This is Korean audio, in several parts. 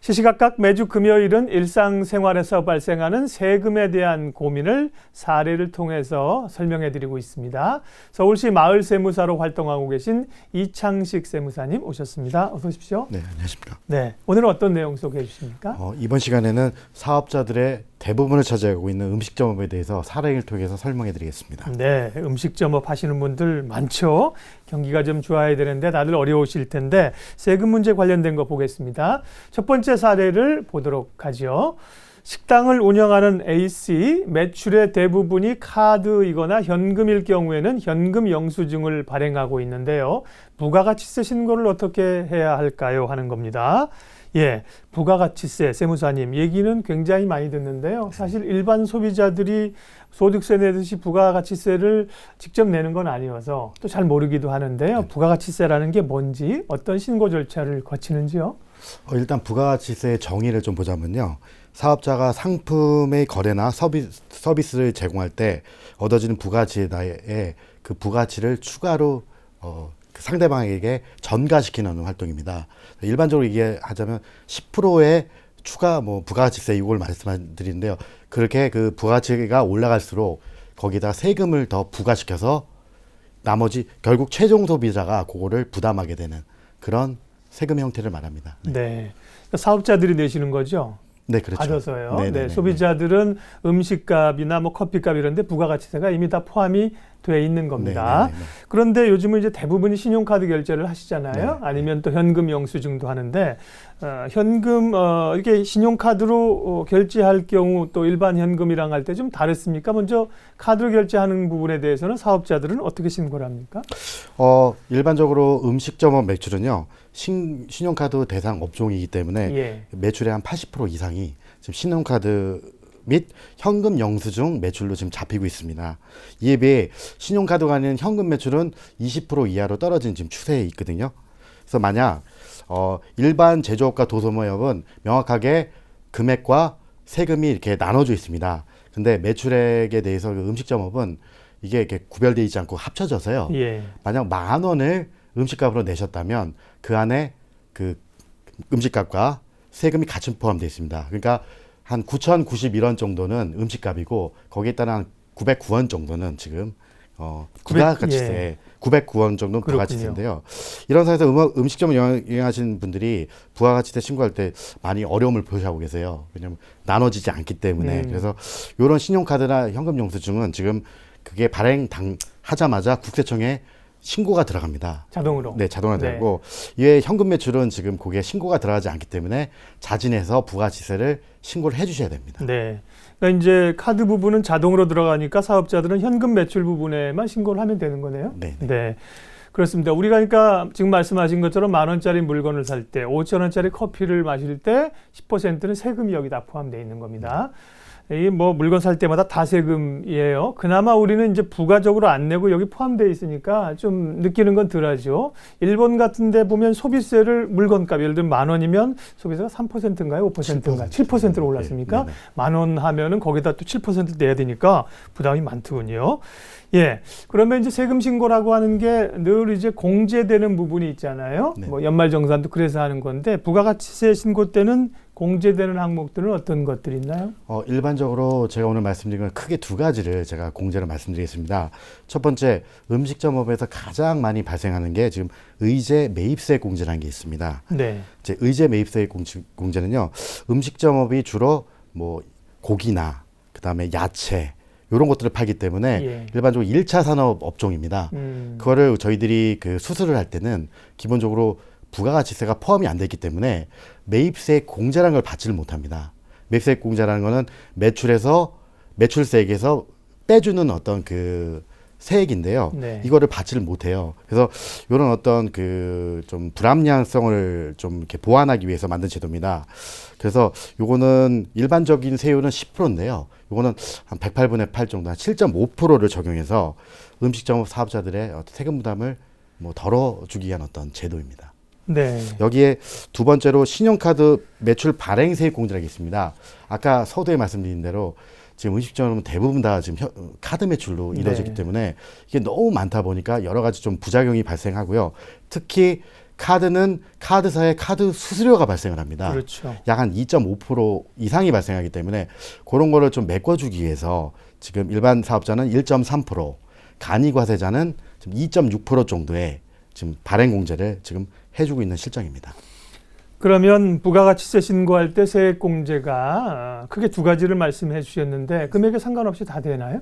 시시각각 매주 금요일은 일상생활에서 발생하는 세금에 대한 고민을 사례를 통해서 설명해 드리고 있습니다. 서울시 마을세무사로 활동하고 계신 이창식 세무사님 오셨습니다. 어서 오십시오. 네, 안녕하십니까. 네, 오늘은 어떤 내용 소개해 주십니까? 이번 시간에는 사업자들의 대부분을 차지하고 있는 음식점업에 대해서 사례를 통해서 설명해 드리겠습니다. 네, 음식점업 하시는 분들 많죠. 경기가 좀 좋아야 되는데 다들 어려우실 텐데 세금 문제 관련된 거 보겠습니다. 첫 번째 사례를 보도록 하죠. 식당을 운영하는 A씨, 매출의 대부분이 카드이거나 현금일 경우에는 현금 영수증을 발행하고 있는데요. 부가가치세 신고를 어떻게 해야 할까요? 하는 겁니다. 예, 부가가치세, 세무사님 얘기는 굉장히 많이 듣는데요. 사실 일반 소비자들이 소득세 내듯이 부가가치세를 직접 내는 건 아니어서 또 잘 모르기도 하는데요. 부가가치세라는 게 뭔지, 어떤 신고 절차를 거치는지요? 일단 부가가치세의 정의를 좀 보자면요. 사업자가 상품의 거래나 서비스를 제공할 때 얻어지는 부가가치에 그 부가가치를 추가로 그 상대방에게 전가시키는 활동입니다. 일반적으로 얘기하자면 10%의 추가 부가가치세 이걸 말씀드리는데요. 그렇게 그 부가가치가 올라갈수록 거기다 세금을 더 부과시켜서 나머지 결국 최종 소비자가 그거를 부담하게 되는 그런 세금 형태를 말합니다. 네. 사업자들이 내시는 거죠? 네, 그렇죠. 받아서요. 네네네. 네, 소비자들은 음식값이나 커피값 이런데 부가가치세가 이미 다 포함이 돼 있는 겁니다. 네네네. 그런데 요즘은 이제 대부분이 신용카드 결제를 하시잖아요. 네. 아니면 또 현금 영수증도 하는데 현금 이렇게 신용카드로 결제할 경우 또 일반 현금이랑 할 때 좀 다르습니까? 먼저 카드로 결제하는 부분에 대해서는 사업자들은 어떻게 신고를 합니까? 일반적으로 음식점업 매출은요. 신용카드 대상 업종이기 때문에 매출의 한 80% 이상이 지금 신용카드 및 현금 영수증 매출로 지금 잡히고 있습니다. 이에 비해 신용카드가 아닌 현금 매출은 20% 이하로 떨어진 지금 추세에 있거든요. 그래서 만약 일반 제조업과 도소매업은 명확하게 금액과 세금이 이렇게 나눠져 있습니다. 근데 매출액에 대해서 그 음식점업은 이게 이렇게 구별되어 있지 않고 합쳐져서요. 만약 10,000원을 음식값으로 내셨다면 그 안에 그 음식값과 세금이 같이 포함되어 있습니다. 그러니까 한 9,091원 정도는 음식값이고 거기에 따른 한 909원 정도는 지금 부가가치세 909원 정도는 부가가치세인데요. 이런 상황에서 음식점을 운영하시는 분들이 부가가치세 신고할 때 많이 어려움을 표시하고 계세요. 왜냐하면 나눠지지 않기 때문에. 그래서 이런 신용카드나 현금 영수증은 지금 그게 발행하자마자 국세청에 신고가 들어갑니다. 자동으로? 네, 자동으로 들어가고 이외에 현금 매출은 지금 그게 신고가 들어가지 않기 때문에 자진해서 부가가치세를 신고를 해주셔야 됩니다. 네. 그러니까 이제 카드 부분은 자동으로 들어가니까 사업자들은 현금 매출 부분에만 신고를 하면 되는 거네요. 네. 그렇습니다. 우리가 그러니까 지금 말씀하신 것처럼 10,000원짜리 물건을 살 때, 5,000원짜리 커피를 마실 때 10%는 세금이 여기다 포함되어 있는 겁니다. 이 물건 살 때마다 다 세금이에요. 그나마 우리는 이제 부가적으로 안 내고 여기 포함되어 있으니까 좀 느끼는 건 덜하죠. 일본 같은 데 보면 소비세를 물건값, 예를 들면 10,000원이면 소비세가 3%인가요? 5%인가요? 7%로 올랐습니까? 10,000원 하면은 거기다 또 7% 내야 되니까 부담이 많더군요. 예. 그러면 이제 세금 신고라고 하는 게 늘 이제 공제되는 부분이 있잖아요. 연말정산도 그래서 하는 건데 부가가치세 신고 때는 공제되는 항목들은 어떤 것들이 있나요? 일반적으로 제가 오늘 말씀드린 건 크게 두 가지를 제가 공제를 말씀드리겠습니다. 첫 번째, 음식점업에서 가장 많이 발생하는 게 지금 의제 매입세 공제라는 게 있습니다. 이제 의제 매입세 공제는요, 음식점업이 주로 고기나 그다음에 야채 이런 것들을 팔기 때문에 일반적으로 1차 산업 업종입니다. 그거를 저희들이 그 수수를 할 때는 기본적으로 부가가치세가 포함이 안 됐기 때문에 매입세 공제라는 걸 받지를 못합니다. 매입세 공제라는 거는 매출세액에서 빼주는 어떤 그 세액인데요. 이거를 받지를 못해요. 그래서 이런 어떤 그 좀 불합리성을 좀 이렇게 보완하기 위해서 만든 제도입니다. 그래서 요거는 일반적인 세율은 10%인데요. 요거는 한 108분의 8 정도, 한 7.5%를 적용해서 음식점업 사업자들의 세금 부담을 덜어주기 위한 어떤 제도입니다. 여기에 두 번째로 신용카드 매출 발행세액 공제라는 게 있습니다. 아까 서두에 말씀드린 대로 지금 음식점은 대부분 다 지금 카드 매출로 이루어지기 때문에 이게 너무 많다 보니까 여러 가지 좀 부작용이 발생하고요. 특히 카드는 카드사의 카드 수수료가 발생을 합니다. 그렇죠. 약 한 2.5% 이상이 발생하기 때문에 그런 거를 좀 메꿔주기 위해서 지금 일반 사업자는 1.3%, 간이과세자는 지금 2.6% 정도의 지금 발행공제를 지금 해주고 있는 실정입니다. 그러면 부가가치세 신고할 때 세액공제가 크게 두 가지를 말씀해 주셨는데 금액에 상관없이 다 되나요?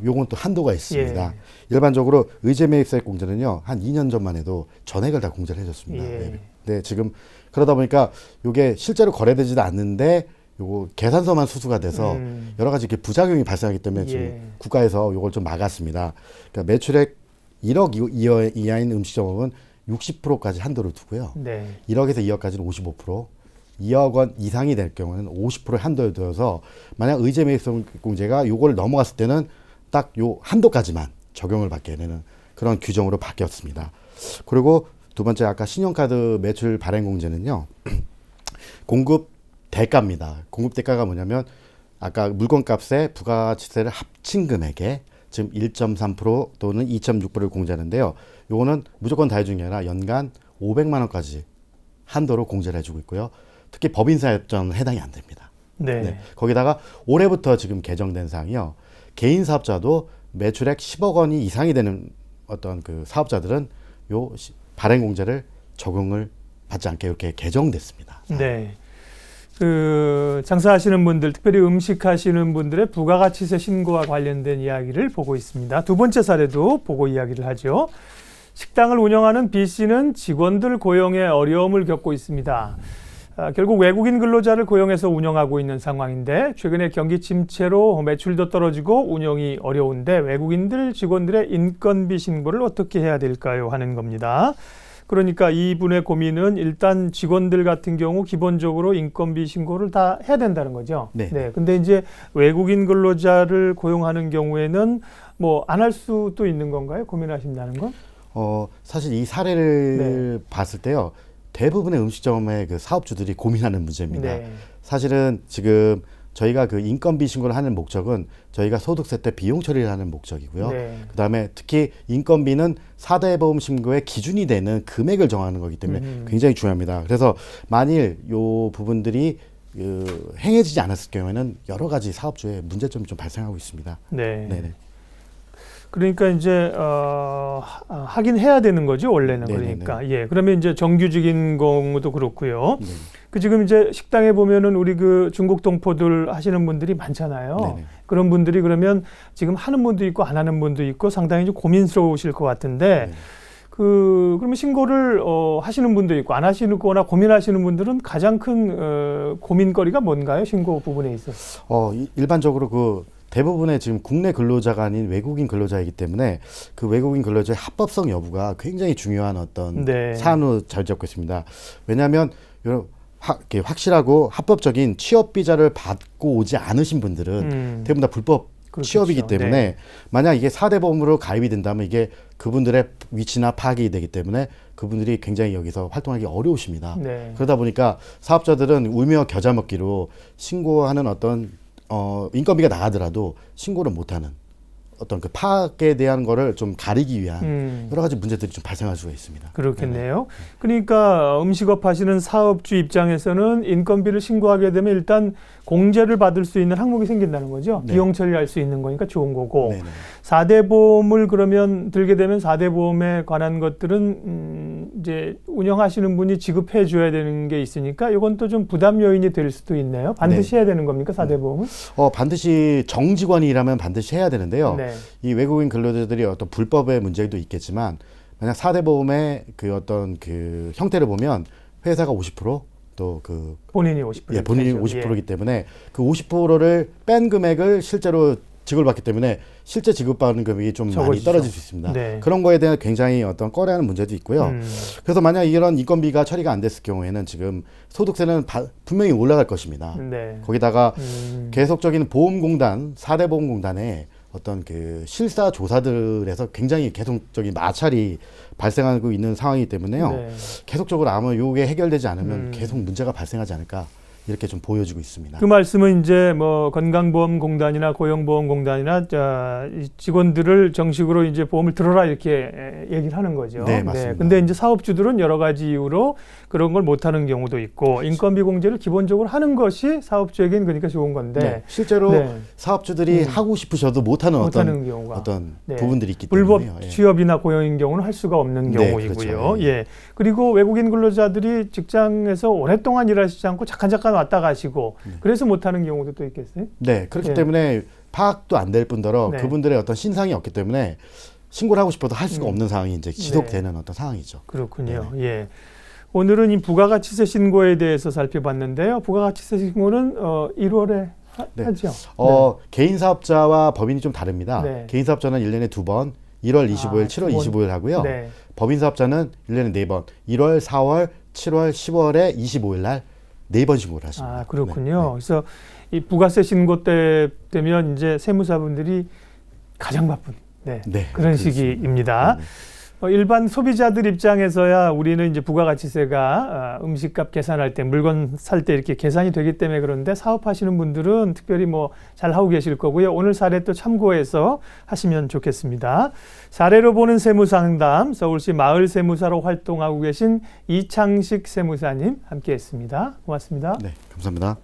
요건 또 한도가 있습니다. 예. 일반적으로 의제매입세액 공제는요, 한 2년 전만 해도 전액을 다 공제를 해줬습니다. 예. 네, 지금 그러다 보니까 이게 실제로 거래되지도 않는데 요거 계산서만 수수가 돼서 여러 가지 이렇게 부작용이 발생하기 때문에 지금 국가에서 요걸 좀 막았습니다. 그러니까 매출액 1억 이하인 음식점업은 60%까지 한도를 두고요. 네. 1억에서 2억까지는 55%, 2억 원 이상이 될 경우는 50%의 한도를 두어서 만약 의제매입세 공제가 요걸 넘어갔을 때는 딱 요 한도까지만 적용을 받게 되는 그런 규정으로 바뀌었습니다. 그리고 두 번째 아까 신용카드 매출 발행 공제는요. 공급 대가입니다. 공급 대가가 뭐냐면 아까 물건값에 부가가치세를 합친 금액에 지금 1.3% 또는 2.6%를 공제하는데요. 요거는 무조건 다 해주는 게 아니라 연간 500만 원까지 한도로 공제를 해주고 있고요. 특히 법인사업자는 해당이 안 됩니다. 네. 네. 거기다가 올해부터 지금 개정된 사항이요. 개인 사업자도 매출액 10억 원이 이상이 되는 어떤 그 사업자들은 요 발행 공제를 적용을 받지 않게 이렇게 개정됐습니다. 네. 그 장사하시는 분들, 특별히 음식 하시는 분들의 부가가치세 신고와 관련된 이야기를 보고 있습니다. 두 번째 사례도 보고 이야기를 하죠. 식당을 운영하는 B 씨는 직원들 고용에 어려움을 겪고 있습니다. 결국 외국인 근로자를 고용해서 운영하고 있는 상황인데 최근에 경기 침체로 매출도 떨어지고 운영이 어려운데 외국인들 직원들의 인건비 신고를 어떻게 해야 될까요? 하는 겁니다. 그러니까 이분의 고민은 일단 직원들 같은 경우 기본적으로 인건비 신고를 다 해야 된다는 거죠. 네. 근데 이제 외국인 근로자를 고용하는 경우에는 뭐 안 할 수도 있는 건가요? 고민하신다는 건? 사실 이 사례를 봤을 때요. 대부분의 음식점의 그 사업주들이 고민하는 문제입니다. 네. 사실은 지금 저희가 그 인건비 신고를 하는 목적은 저희가 소득세 때 비용 처리를 하는 목적이고요. 네. 그다음에 특히 인건비는 4대 보험 신고의 기준이 되는 금액을 정하는 거기 때문에 굉장히 중요합니다. 그래서 만일 요 부분들이 행해지지 않았을 경우에는 여러 가지 사업주의 문제점이 좀 발생하고 있습니다. 네. 네네. 그러니까 이제 하긴 해야 되는 거죠, 원래는. 네네네. 그러니까 그러면 이제 정규직인 경우도 그렇고요. 네. 그 지금 이제 식당에 보면은 우리 그 중국 동포들 하시는 분들이 많잖아요. 네네. 그런 분들이 그러면 지금 하는 분도 있고 안 하는 분도 있고 상당히 좀 고민스러우실 것 같은데 네. 그러면 신고를 하시는 분도 있고 안 하시는 거나 고민하시는 분들은 가장 큰 고민거리가 뭔가요? 신고 부분에 있어서. 일반적으로 그 대부분의 지금 국내 근로자가 아닌 외국인 근로자이기 때문에 그 외국인 근로자의 합법성 여부가 굉장히 중요한 어떤 사안으로 자리 잡고 있습니다. 왜냐하면 이렇게 확실하고 합법적인 취업 비자를 받고 오지 않으신 분들은 대부분 다 불법 취업이기 때문에 만약 이게 4대 보험으로 가입이 된다면 이게 그분들의 위치나 파악이 되기 때문에 그분들이 굉장히 여기서 활동하기 어려우십니다. 그러다 보니까 사업자들은 울며 겨자 먹기로 신고하는 어떤 인건비가 나가더라도 신고를 못하는 어떤 그 파악에 대한 거를 좀 가리기 위한 여러 가지 문제들이 좀 발생할 수가 있습니다. 그렇겠네요. 네네. 그러니까 음식업 하시는 사업주 입장에서는 인건비를 신고하게 되면 일단 공제를 받을 수 있는 항목이 생긴다는 거죠. 네. 비용 처리할 수 있는 거니까 좋은 거고. 네네. 4대 보험을 그러면 들게 되면 4대 보험에 관한 것들은 이제 운영하시는 분이 지급해 줘야 되는 게 있으니까 이건 또 좀 부담 요인이 될 수도 있네요. 반드시 해야 되는 겁니까? 4대 보험은? 반드시 정직원이라면 반드시 해야 되는데요. 네. 이 외국인 근로자들이 어떤 불법의 문제도 있겠지만 만약 4대 보험의 그 어떤 그 형태를 보면 회사가 50% 또 그 본인이 50%. 본인이 50%이기 때문에 그 50%를 뺀 금액을 실제로 지급을 받기 때문에 실제 지급받는 금액이 좀 많이 떨어질 수 있습니다. 그런 거에 대한 굉장히 어떤 꺼려하는 문제도 있고요. 그래서 만약 이런 인건비가 처리가 안 됐을 경우에는 지금 소득세는 분명히 올라갈 것입니다. 거기다가 계속적인 보험공단, 4대 보험공단에 어떤 그 실사 조사들에서 굉장히 계속적인 마찰이 발생하고 있는 상황이기 때문에요. 계속적으로 아마 이게 해결되지 않으면 계속 문제가 발생하지 않을까 이렇게 좀 보여지고 있습니다. 그 말씀은 이제 뭐 건강보험공단이나 고용보험공단이나 이 직원들을 정식으로 이제 보험을 들어라 이렇게 얘기를 하는 거죠. 네, 맞습니다. 근데 이제 사업주들은 여러 가지 이유로 그런 걸 못하는 경우도 있고 인건비 공제를 기본적으로 하는 것이 사업주에게는 그러니까 좋은 건데 네, 실제로 사업주들이 하고 싶으셔도 못하는 어떤 부분들이 있기 때문에 불법 취업이나 고용인 경우는 할 수가 없는 경우이고요. 그렇죠. 그리고 외국인 근로자들이 직장에서 오랫동안 일하시지 않고 잠깐 왔다 가시고 그래서 못하는 경우도 또 있겠어요? 네, 그렇기 때문에 파악도 안 될 뿐더러 그분들의 어떤 신상이 없기 때문에 신고를 하고 싶어도 할 수가 없는 상황이 이제 지속되는 어떤 상황이죠. 그렇군요. 오늘은 이 부가가치세 신고에 대해서 살펴봤는데요. 부가가치세 신고는 1월에 하죠. 개인 사업자와 법인이 좀 다릅니다. 개인 사업자는 1년에 2번, 1월 25일, 7월 25일 하고요. 법인 사업자는 1년에 4번, 1월, 4월, 7월, 10월에 25일 날 4번 신고를 하십니다. 그렇군요. 그래서 이 부가세 신고 때 되면 이제 세무사분들이 가장 바쁜 그런 시기입니다. 일반 소비자들 입장에서야 우리는 이제 부가가치세가 음식값 계산할 때 물건 살 때 이렇게 계산이 되기 때문에 그런데 사업하시는 분들은 특별히 뭐 잘 하고 계실 거고요. 오늘 사례 또 참고해서 하시면 좋겠습니다. 사례로 보는 세무상담 서울시 마을세무사로 활동하고 계신 이창식 세무사님 함께했습니다. 고맙습니다. 네, 감사합니다.